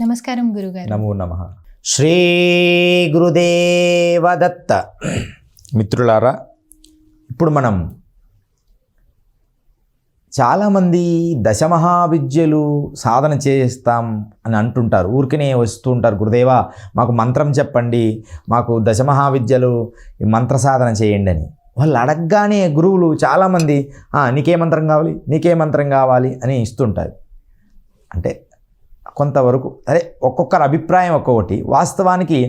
నమస్కారం గురుగారు. నమో నమః. శ్రీ గురుదేవ దత్త. మిత్రులారా, ఇప్పుడు మనం చాలామంది దశమహావిద్యలు సాధన చేస్తాం అని అంటుంటారు. ఊరికనే వస్తూ ఉంటారు, గురుదేవా మాకు మంత్రం చెప్పండి, మాకు దశమహావిద్యలు మంత్ర సాధన చేయండి అని. వాళ్ళు అడగగానే గురువులు చాలామంది నీకే మంత్రం కావాలి, నీకే మంత్రం కావాలి అని ఇస్తుంటారు. అంటే కొంతవరకు అదే ఒక్కొక్కరి అభిప్రాయం ఒక్కొక్కటి. వాస్తవానికి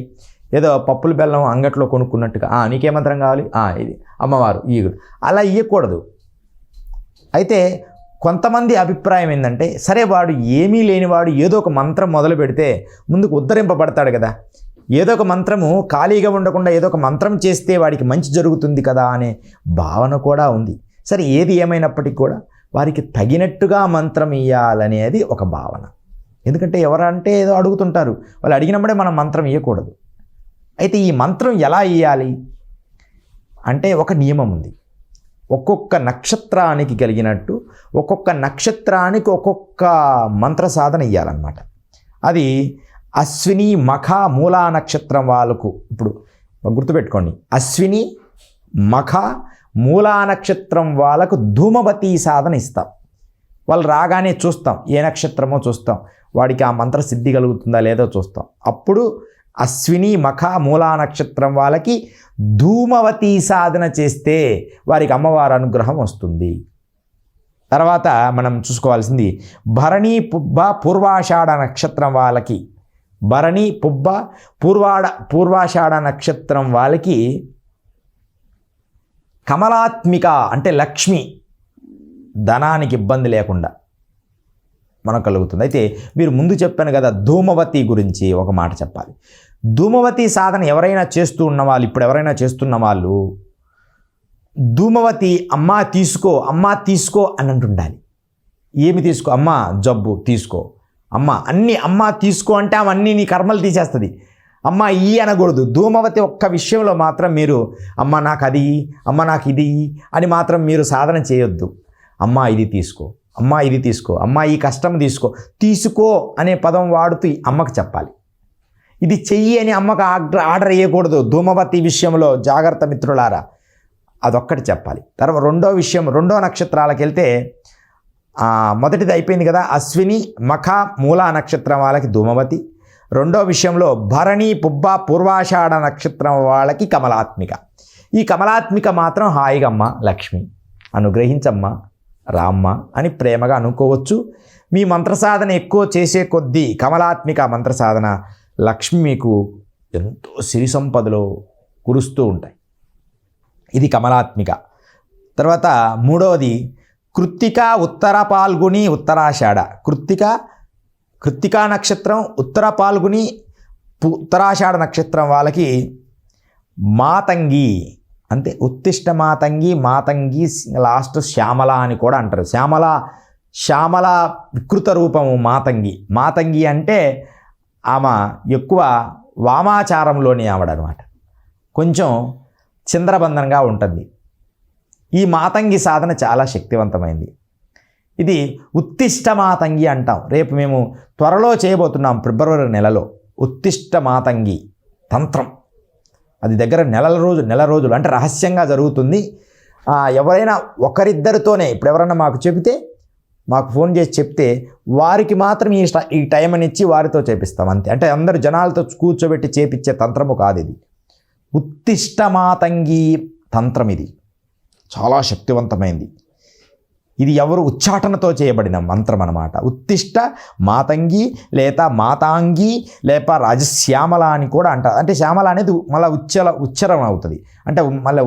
ఏదో పప్పులు బెల్లం అంగట్లో కొనుక్కున్నట్టుగా నీకే మంత్రం కావాలి, ఇది అమ్మవారు ఈగుడు అలా ఇవ్వకూడదు. అయితే కొంతమంది అభిప్రాయం ఏంటంటే, సరే వాడు ఏమీ లేనివాడు ఏదో ఒక మంత్రం మొదలు పెడితే ముందుకు ఉద్ధరింపబడతాడు కదా, ఏదో ఒక మంత్రము ఖాళీగా ఉండకుండా ఏదో ఒక మంత్రం చేస్తే వాడికి మంచి జరుగుతుంది కదా అనే భావన కూడా ఉంది. సరే ఏది ఏమైనప్పటికీ కూడా వారికి తగినట్టుగా మంత్రం ఇవ్వాలనేది ఒక భావన. ఎందుకంటే ఎవరంటే ఏదో అడుగుతుంటారు, వాళ్ళు అడిగినప్పుడే మనం మంత్రం ఇవ్వకూడదు. అయితే ఈ మంత్రం ఎలా ఇవ్వాలి అంటే ఒక నియమం ఉంది. ఒక్కొక్క నక్షత్రానికి కలిగినట్టు ఒక్కొక్క నక్షత్రానికి ఒక్కొక్క మంత్ర సాధన ఇవ్వాలన్నమాట. అది అశ్విని మఖ మూలా నక్షత్రం వాళ్ళకు, ఇప్పుడు గుర్తుపెట్టుకోండి, అశ్విని మఖ మూలా నక్షత్రం వాళ్ళకు ధూమవతి సాధన ఇస్తాం. వాళ్ళు రాగానే చూస్తాం, ఏ నక్షత్రమో చూస్తాం, వాడికి ఆ మంత్ర సిద్ధి కలుగుతుందా లేదో చూస్తాం. అప్పుడు అశ్విని మఖ మూలా నక్షత్రం వాళ్ళకి ధూమవతి సాధన చేస్తే వారికి అమ్మవారి అనుగ్రహం వస్తుంది. తర్వాత మనం చూసుకోవాల్సింది భరణి పుబ్బ పూర్వాషాఢ నక్షత్రం వాళ్ళకి, భరణి పుబ్బ పూర్వాషాఢ నక్షత్రం వాళ్ళకి కమలాత్మిక అంటే లక్ష్మి, ధనానికి ఇబ్బంది లేకుండా మనకు కలుగుతుంది. అయితే మీరు ముందు చెప్పాను కదా, ధూమవతి గురించి ఒక మాట చెప్పాలి. ధూమవతి సాధన ఎవరైనా చేస్తూ ఉన్న వాళ్ళు, ఇప్పుడు ఎవరైనా చేస్తున్న వాళ్ళు ధూమవతి అమ్మా తీసుకో అని అంటుండాలి. ఏమి తీసుకో? అమ్మా జబ్బు తీసుకో, అన్నీ అమ్మా తీసుకో అంటే అవన్నీ నీ కర్మలు తీసేస్తుంది. అమ్మ ఈ అనకూడదు. ధూమవతి ఒక్క విషయంలో మాత్రం మీరు అమ్మ నాకు అది, అమ్మ నాకు ఇది అని మాత్రం మీరు సాధన చేయొద్దు. అమ్మ ఇది తీసుకో, అమ్మ ఇది తీసుకో, అమ్మ ఈ కష్టం తీసుకో అనే పదం వాడుతూ అమ్మకు చెప్పాలి. ఇది చెయ్యి అని అమ్మకు ఆర్డర్ వేయకూడదు. ధూమవతి విషయంలో జాగ్రత్త మిత్రులారా, అదొక్కటి చెప్పాలి. తర్వాత రెండో నక్షత్రాలకు వెళ్తే, మొదటిది అయిపోయింది కదా, అశ్విని మఖ మూలా నక్షత్రం వాళ్ళకి ధూమవతి. రెండో విషయంలో భరణి పుబ్బ పూర్వాషాఢ నక్షత్రం వాళ్ళకి కమలాత్మిక. ఈ కమలాత్మిక మాత్రం హాయిగా అమ్మ లక్ష్మి అనుగ్రహించమ్మా రామ్మ అని ప్రేమగా అనుకోవచ్చు. మీ మంత్రసాధన ఎక్కువ చేసే కొద్దీ కమలాత్మిక మంత్రసాధన లక్ష్మి మీకు ఎంతో సిరి సంపదలో కురుస్తూ ఉంటాయి. ఇది కమలాత్మిక. తర్వాత మూడవది కృత్తిక ఉత్తర పాల్గొని ఉత్తరాషాఢ. కృత్తికా నక్షత్రం ఉత్తర పాల్గొని ఉత్తరాషాఢ నక్షత్రం వాళ్ళకి మాతంగి, అంతే ఉత్తిష్ట మాతంగి లాస్ట్ శ్యామల అని కూడా అంటారు. శ్యామల వికృత రూపము మాతంగి అంటే ఆమె ఎక్కువ వామాచారంలోని ఆవిడనమాట, కొంచెం చంద్రబంధనంగా ఉంటుంది. ఈ మాతంగి సాధన చాలా శక్తివంతమైంది. ఇది ఉత్తిష్ట మాతంగి అంటాం. రేపు మేము త్వరలో చేయబోతున్నాం, ఫిబ్రవరి నెలలో ఉత్తిష్ట మాతంగి తంత్రం. అది దగ్గర నెల రోజులు అంటే రహస్యంగా జరుగుతుంది. ఎవరైనా ఒకరిద్దరితోనే, ఇప్పుడు ఎవరైనా మాకు ఫోన్ చేసి చెప్తే వారికి మాత్రం ఈ టైం అని ఇచ్చి వారితో చేపిస్తాం అంతే. అంటే అందరు జనాలతో కూర్చోబెట్టి చేపించే తంత్రము కాదు ఇది. ఉత్తిష్ట మాతంగి తంత్రం ఇది చాలా శక్తివంతమైంది. ఇది ఎవరు ఉచ్చాటనతో చేయబడిన మంత్రం అన్నమాట. ఉత్తిష్ట మాతంగి మాతాంగి రాజశ్యామల అని కూడా అంటారు. అంటే శ్యామల అనేది మళ్ళీ ఉచ్చరణ అవుతుంది. అంటే మళ్ళీ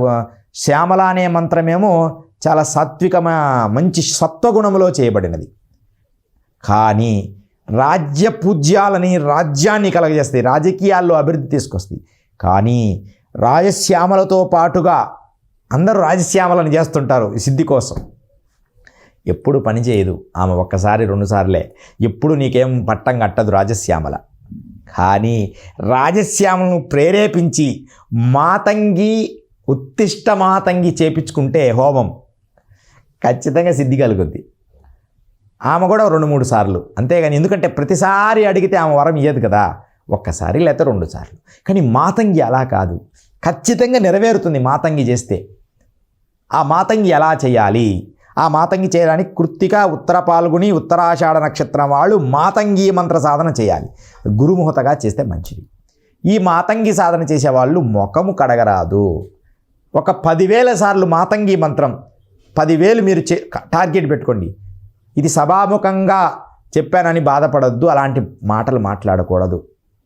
శ్యామల అనే మంత్రమేమో చాలా సాత్వికమైన మంచి సత్వగుణములో చేయబడినది. కానీ రాజ్యాన్ని కలగజేస్తాయి, రాజకీయాల్లో అభివృద్ధి తీసుకొస్తాయి. కానీ రాజశ్యామలతో పాటుగా అందరూ రాజశ్యామలను చేస్తుంటారు ఈ సిద్ధి కోసం. ఎప్పుడు పని చేయదు ఆమె, ఒక్కసారి 2 సార్లే, ఎప్పుడు నీకేం పట్టం కట్టదు రాజశ్యామల. కానీ రాజశ్యామలను ప్రేరేపించి ఉత్తిష్ట మాతంగి చేపించుకుంటే హోమం ఖచ్చితంగా సిద్ధి కలుగుద్ది. ఆమె కూడా 2-3 సార్లు, అంతేగాని ఎందుకంటే ప్రతిసారి అడిగితే ఆమె వరం ఇయ్యదు కదా, ఒక్కసారి లేకపోతే 2 సార్లు. కానీ మాతంగి అలా కాదు, ఖచ్చితంగా నెరవేరుతుంది మాతంగి చేస్తే. ఆ మాతంగి ఎలా చేయాలి? ఆ మాతంగి చేయడానికి కృత్తిక, ఉత్తర పాల్గొని, ఉత్తరాషాఢ నక్షత్రం వాళ్ళు మాతంగి మంత్ర సాధన చేయాలి. గురుముహూర్తగా చేస్తే మంచిది. ఈ మాతంగి సాధన చేసేవాళ్ళు ముఖము కడగరాదు. ఒక 10,000 సార్లు మాతంగి మంత్రం 10,000 మీరు టార్గెట్ పెట్టుకోండి. ఇది సభాముఖంగా చెప్పానని బాధపడొద్దు, అలాంటి మాటలు మాట్లాడకూడదు.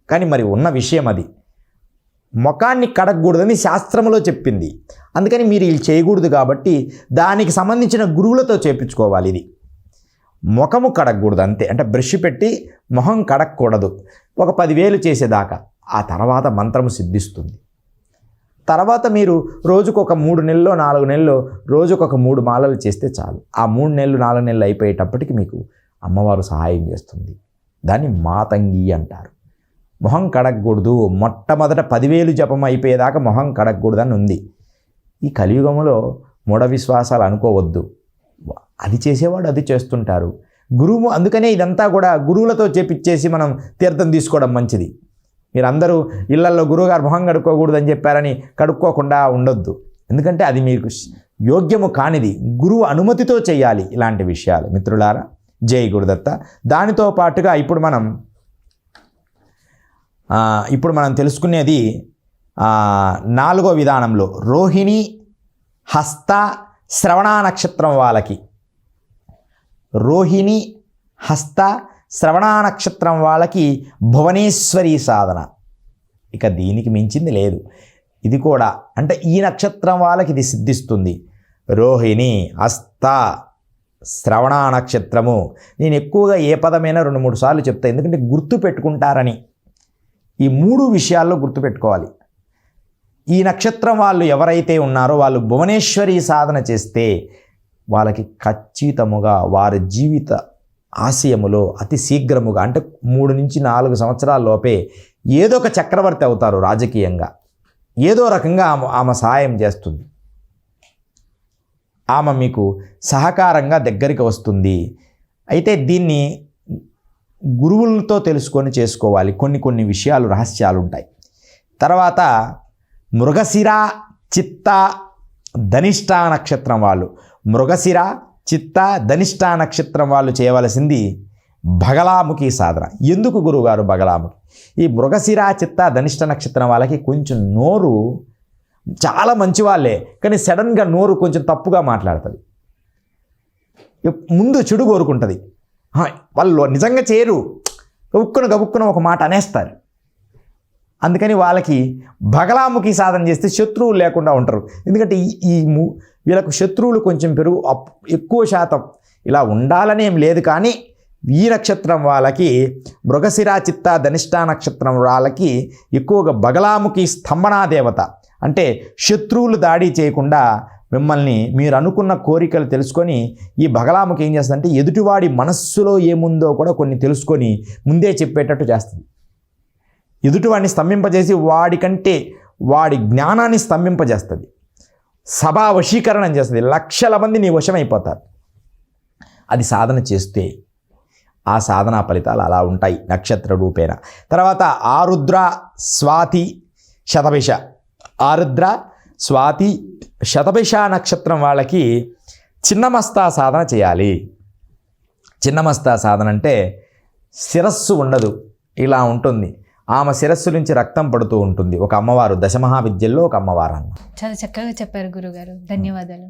కానీ మరి ఉన్న విషయం అది, ముఖాన్ని కడగకూడదని శాస్త్రంలో చెప్పింది. అందుకని మీరు ఇది చేయకూడదు కాబట్టి దానికి సంబంధించిన గురువులతో చేపించుకోవాలి. ఇది ముఖము కడగకూడదు అంతే, అంటే బ్రష్ పెట్టి మొహం కడగకూడదు ఒక 10,000 చేసేదాకా. ఆ తర్వాత మంత్రము సిద్ధిస్తుంది. తర్వాత మీరు రోజుకు ఒక 3 నెలలు 4 నెలలు రోజుకు ఒక 3 మాలలు చేస్తే చాలు. ఆ 3 నెలలు 4 నెలలు అయిపోయేటప్పటికి మీకు అమ్మవారు సహాయం చేస్తుంది. దాన్ని మాతంగి అంటారు. మొహం కడగకూడదు, మొట్టమొదట 10,000 జపం అయిపోయేదాకా మొహం కడగకూడదు అని ఉంది. ఈ కలియుగంలో మూఢ విశ్వాసాలు అనుకోవద్దు, అది చేసేవాడు అది చేస్తుంటారు. గురువు అందుకనే ఇదంతా కూడా గురువులతో చేపిచ్చేసి మనం తీర్థం తీసుకోవడం మంచిది. మీరందరూ ఇళ్లల్లో గురువుగారు మొహం కడుక్కోకూడదని చెప్పారని కడుక్కోకుండా ఉండొద్దు, ఎందుకంటే అది మీకు యోగ్యము కానిది. గురువు అనుమతితో చేయాలి ఇలాంటి విషయాలు. మిత్రులారా, జై గురుదత్త. దానితో పాటుగా ఇప్పుడు మనం తెలుసుకునేది 4వ విధానంలో రోహిణి, హస్త, శ్రవణ నక్షత్రం వాళ్ళకి. రోహిణి, హస్త, శ్రవణ నక్షత్రం వాళ్ళకి భువనేశ్వరి సాధన. ఇక దీనికి మించింది లేదు. ఇది కూడా అంటే ఈ నక్షత్రం వాళ్ళకి ఇది సిద్ధిస్తుంది. రోహిణి, హస్త, శ్రవణ నక్షత్రము. నేను ఎక్కువగా ఏ పదమైనా 2-3 సార్లు చెప్తాను, ఎందుకంటే గుర్తు పెట్టుకుంటారని. ఈ 3 విషయాల్లో గుర్తుపెట్టుకోవాలి. ఈ నక్షత్రం వాళ్ళు ఎవరైతే ఉన్నారో వాళ్ళు భువనేశ్వరి సాధన చేస్తే వాళ్ళకి ఖచ్చితముగా వారి జీవిత ఆశయములో అతి శీఘ్రముగా, అంటే 3 నుంచి 4 సంవత్సరాల లోపే ఏదో ఒక చక్రవర్తి అవుతారు. రాజకీయంగా ఏదో రకంగా ఆమె సహాయం చేస్తుంది. ఆమె మీకు సహకారంగా దగ్గరికి వస్తుంది. అయితే దీన్ని గురువులతో తెలుసుకొని చేసుకోవాలి. కొన్ని విషయాలు రహస్యాలు ఉంటాయి. తర్వాత మృగశిర, చిత్త, ధనిష్ట నక్షత్రం వాళ్ళు, మృగశిర, చిత్త, ధనిష్ట నక్షత్రం వాళ్ళు చేయవలసింది బగలాముఖి సాధన. ఎందుకు గురువుగారు బగలాముఖి? ఈ మృగశిర, చిత్త, ధనిష్ట నక్షత్రం వాళ్ళకి కొంచెం నోరు చాలా మంచి వాళ్ళే, కానీ సడన్గా నోరు కొంచెం తప్పుగా మాట్లాడుతుంది. ముందు చెడు కోరుకుంటుంది. వాళ్ళు నిజంగా చేయరు, గబుక్కున ఒక మాట అనేస్తారు. అందుకని వాళ్ళకి బగలాముఖి సాధన చేస్తే శత్రువులు లేకుండా ఉంటారు. ఎందుకంటే వీళ్ళకు శత్రువులు కొంచెం ఎక్కువ శాతం ఇలా ఉండాలని ఏం లేదు. కానీ ఈ నక్షత్రం వాళ్ళకి మృగశిర, చిత్త, ధనిష్ట నక్షత్రం వాళ్ళకి ఎక్కువగా బగలాముఖి స్తంభనా దేవత. అంటే శత్రువులు దాడి చేయకుండా మిమ్మల్ని మీరు అనుకున్న కోరికలు తెలుసుకొని ఈ బగలాముఖి ఏం చేస్తుందంటే ఎదుటివాడి మనస్సులో ఏముందో కూడా కొన్ని తెలుసుకొని ముందే చెప్పేటట్టు చేస్తుంది. ఎదుటివాడిని స్తంభింపజేసి వాడి జ్ఞానాన్ని స్తంభింపజేస్తుంది. సభా వశీకరణం చేస్తుంది. లక్షల మంది నీ వశమైపోతారు అది సాధన చేస్తే. ఆ సాధనా ఫలితాలు అలా ఉంటాయి నక్షత్ర రూపేణ. తర్వాత ఆరుద్ర, స్వాతి, శతభిష. ఆరుద్ర, స్వాతి, శతభిష నక్షత్రం వాళ్ళకి చిన్నమస్తా సాధన చేయాలి. చిన్నమస్తా సాధన అంటే శిరస్సు ఉండదు, ఇలా ఉంటుంది. ఆమె శిరస్సు నుంచి రక్తం పడుతూ ఉంటుంది. ఒక అమ్మవారు, దశమహావిద్యల్లో ఒక అమ్మవారు అన్న. చాలా చక్కగా చెప్పారు గురుగారు, ధన్యవాదాలు.